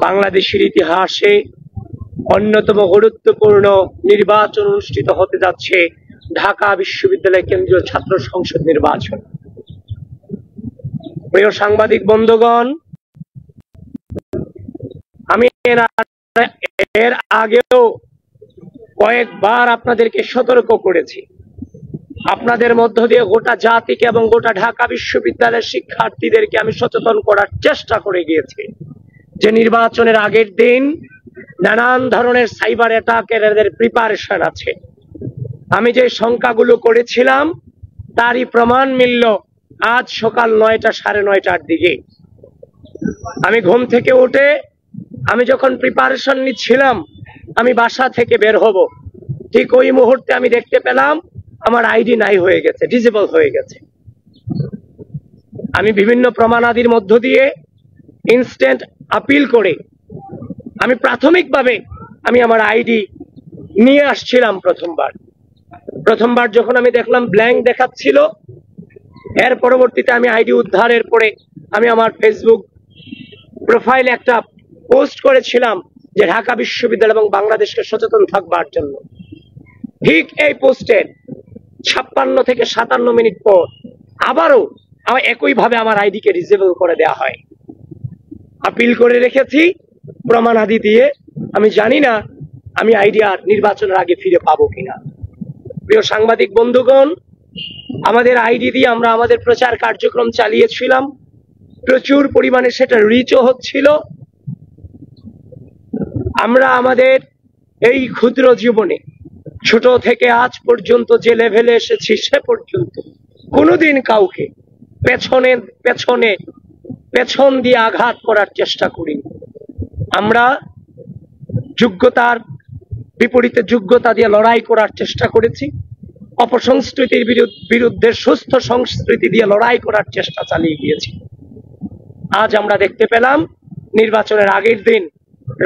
বাংলাদেশের ইতিহাসে অন্যতম গুরুত্বপূর্ণ নির্বাচন অনুষ্ঠিত হতে যাচ্ছে ঢাকা বিশ্ববিদ্যালয় কেন্দ্রীয় ছাত্র সংসদ নির্বাচন। প্রিয় সাংবাদিক বন্ধুগণ, আমি এর আগেও কয়েকবার আপনাদেরকে সতর্ক করেছি। আপনাদের মধ্য দিয়ে গোটা জাতিকে এবং গোটা ঢাকা বিশ্ববিদ্যালয়ের শিক্ষার্থীদেরকে আমি সচেতন করার চেষ্টা করে গিয়েছি যে নির্বাচনের আগের দিন নানান ধরনের সাইবার অ্যাটাকের এদের প্রিপারেশন আছে। আমি যে সংখ্যাগুলো করেছিলাম তারই প্রমাণ মিলল আজ সকাল 9টা 9:30টার দিকে। আমি ঘুম থেকে উঠে আমি যখন প্রিপারেশন নিচ্ছিলাম আমি বাসা থেকে বের হব, ঠিক ওই মুহূর্তে আমি দেখতে পেলাম আমার আইডি নাই হয়ে গেছে, ডিসেবল হয়ে গেছে। আমি বিভিন্ন প্রমাণাদির মধ্য দিয়ে ইনস্ট্যান্ট আপিল করে আমি প্রাথমিকভাবে আমি আমার আইডি নিয়ে আসছিলাম। প্রথমবার যখন আমি দেখলাম ব্ল্যাঙ্ক দেখাচ্ছিল, এর পরবর্তীতে আমি আইডি উদ্ধারের পরে আমি আমার ফেসবুক প্রোফাইলে একটা পোস্ট করেছিলাম যে ঢাকা বিশ্ববিদ্যালয় এবং বাংলাদেশকে সচেতন থাকবার জন্য। ঠিক এই পোস্টের 56 থেকে 57 মিনিট পর আবারও একইভাবে আমার আইডিকে ডিসেবল করে দেওয়া হয়। আপিল করে রেখেছি প্রমাণাদি দিয়ে। আমি জানি না আমি আইডি আর নির্বাচনের আগে ফিরে পাবো কিনা। প্রিয় সাংবাদিক বন্ধুগণ, আমাদের আইডি দিয়ে আমরা আমাদের প্রচার কার্যক্রম চালিয়েছিলাম, প্রচুর পরিমাণে সেটা রিচও হচ্ছিল। আমরা আমাদের এই ক্ষুদ্র জীবনে ছোট থেকে আজ পর্যন্ত যে লেভেলে এসেছি সে পর্যন্ত কোনোদিন কাউকে পেছন দিয়ে আঘাত করার চেষ্টা করিনি। আমরা যোগ্যতার বিপরীতে যোগ্যতা দিয়ে লড়াই করার চেষ্টা করেছি, অপসংস্কৃতির বিরুদ্ধে সুস্থ সংস্কৃতি দিয়ে লড়াই করার চেষ্টা চালিয়ে গিয়েছি। আজ আমরা দেখতে পেলাম নির্বাচনের আগের দিন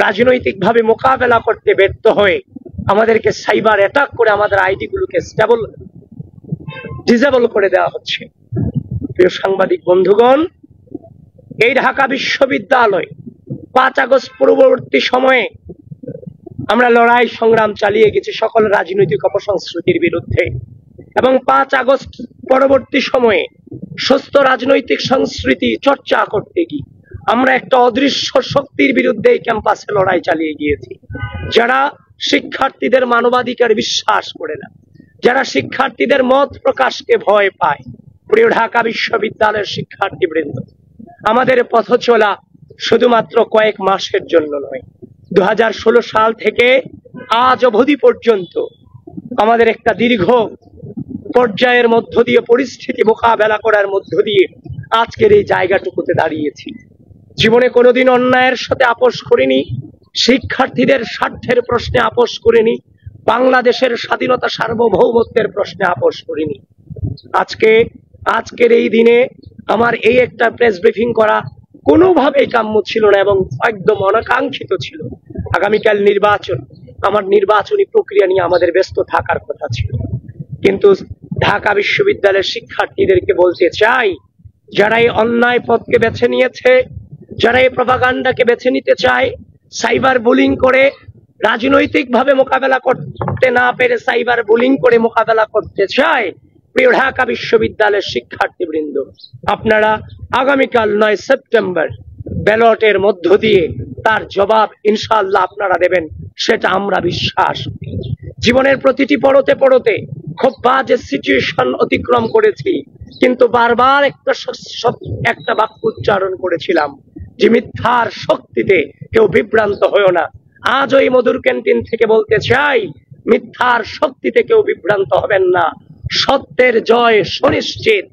রাজনৈতিকভাবে মোকাবেলা করতে ব্যর্থ হয়ে আমাদেরকে সাইবার অ্যাটাক করে আমাদের আইডি গুলোকে ডিসেবল করে দেওয়া হচ্ছে। প্রিয় সাংবাদিক বন্ধুগণ, এই ঢাকা বিশ্ববিদ্যালয় 5 আগস্ট পূর্ববর্তী সময়ে আমরা লড়াই সংগ্রাম চালিয়ে গেছি সকল রাজনৈতিক অপসংস্কৃতির বিরুদ্ধে, এবং 5 আগস্ট পরবর্তী সময়ে সুস্থ রাজনৈতিক সংস্কৃতি চর্চা করতে গিয়ে আমরা একটা অদৃশ্য শক্তির বিরুদ্ধে এই ক্যাম্পাসে লড়াই চালিয়ে গিয়েছি, যারা শিক্ষার্থীদের মানবাধিকার বিশ্বাস করে না, যারা শিক্ষার্থীদের মত প্রকাশকে ভয় পায়। প্রিয় ঢাকা বিশ্ববিদ্যালয়ের শিক্ষার্থীবৃন্দ, আমাদের পথ চলা শুধুমাত্র কয়েক মাসের জন্য নয়। 2016 সাল থেকে আজ অবধি পর্যন্ত আমাদের একটা দীর্ঘ পর্যায়ের মধ্য দিয়ে পরিস্থিতি মোকাবেলা করার মধ্য দিয়ে আজকের এই জায়গাটুকুতে দাঁড়িয়েছি। জীবনে কোনোদিন অন্যায়ের সাথে আপোষ করিনি, শিক্ষার্থীদের স্বার্থের প্রশ্নে আপোষ করিনি, বাংলাদেশের স্বাধীনতা সার্বভৌমত্বের প্রশ্নে আপোষ করিনি। আজকের এই দিনে আমার এই একটা প্রেস ব্রিফিং করা কোনোভাবেই কাম্য ছিল না এবং একদম অনাকাঙ্ক্ষিত ছিল। আগামীকাল নির্বাচন, আমার নির্বাচনী প্রক্রিয়া নিয়ে আমাদের ব্যস্ত থাকার কথা ছিল, কিন্তু ঢাকা বিশ্ববিদ্যালয়ের শিক্ষার্থীদেরকে বলতে চাই, যারা এই অন্যায় পথকে বেছে নিয়েছে, যারা এই প্রপাগান্ডাকে বেছে নিতে চায়, সাইবার বুলিং করে রাজনৈতিকভাবে মোকাবেলা করতে না পেরে সাইবার বুলিং করে মোকাবেলা করতে চায়, প্রিয় ঢাকা বিশ্ববিদ্যালয়ের শিক্ষার্থীবৃন্দ, আপনারা আগামীকাল 9 সেপ্টেম্বর ব্যালটের মধ্য দিয়ে তার জবাব ইনশাআল্লাহ আপনারা দেবেন, সেটা আমরা বিশ্বাস করি। জীবনের প্রতিটি পড়তে খুব বাজে সিচুয়েশন অতিক্রম করেছি, কিন্তু বারবার একটা বাক্য উচ্চারণ করেছিলাম যে মিথ্যার শক্তিতে কেউ বিভ্রান্ত হয়েও না। আজ ওই মধুর ক্যান্টিন থেকে বলতে চাই, মিথ্যার শক্তিতে কেউ বিভ্রান্ত হবেন না, সত্যের জয় সুনিশ্চিত।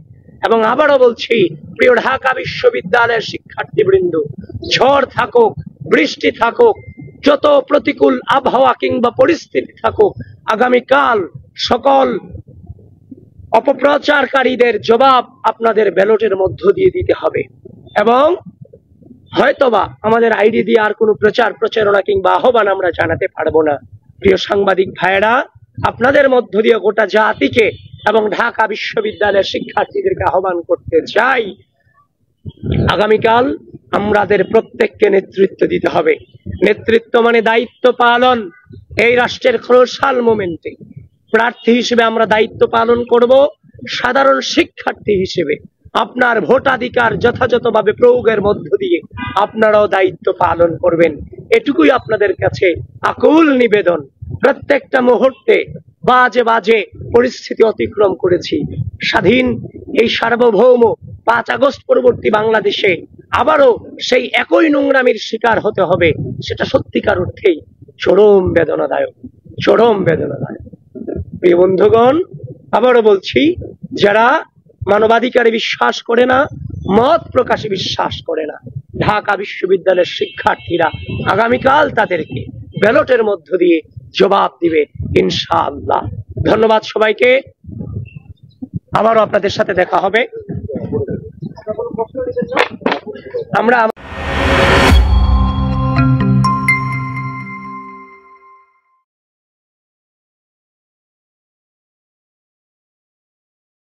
এবং আবারও বলছি, প্রিয় ঢাকা বিশ্ববিদ্যালয়ের শিক্ষার্থীবৃন্দ, ঝড় থাকুক, বৃষ্টি থাকুক, যত প্রতিকূল আবহাওয়া কিংবা পরিস্থিতি থাকুক, আগামীকাল সকল অপপ্রচারকারীদের জবাব আপনাদের ব্যালটের মধ্য দিয়ে দিতে হবে। এবং হয়তোবা আমাদের আইডি দিয়ে আর কোনো প্রচারণা কিংবা আহ্বান আমরা জানাতে পারবো না। প্রিয় সাংবাদিক ভাইয়েরা, আপনাদের মধ্য দিয়ে গোটা জাতিকে এবং ঢাকা বিশ্ববিদ্যালয়ের শিক্ষার্থীদেরকে আহ্বান করতে চাই, আগামীকাল আমাদের প্রত্যেককে নেতৃত্ব দিতে হবে। নেতৃত্ব মানে দায়িত্ব পালন। এই রাষ্ট্রের ক্রুশাল মোমেন্টে প্রার্থী হিসেবে আমরা দায়িত্ব পালন করব। সাধারণ শিক্ষার্থী হিসেবে আপনার ভোটাধিকার যথাযথভাবে প্রয়োগের মধ্য দিয়ে আপনারাও দায়িত্ব পালন করবেন, এটুকুই আপনাদের কাছে আকুল নিবেদন। প্রত্যেকটা মুহূর্তে বাজে বাজে পরিস্থিতি অতিক্রম করেছি। স্বাধীন এই সার্বভৌম 5 আগস্ট পরবর্তী বাংলাদেশে আবারও সেই একই নোংরামির শিকার হতে হবে, সেটা সত্যিকার অর্থেই চরম বেদনাদায়ক, চরম বেদনাদায়ক। প্রিয় বন্ধুগণ, আবারও বলছি, যারা মানবাধিকারে বিশ্বাস করে না, মত প্রকাশে বিশ্বাস করে না, ঢাকা বিশ্ববিদ্যালয়ের শিক্ষার্থীরা আগামীকাল তাদেরকে ব্যালটের মধ্য দিয়ে জবাব দিবে ইনশাআল্লাহ। ধন্যবাদ সবাইকে। আবারও আপনাদের সাথে দেখা হবে। আমরা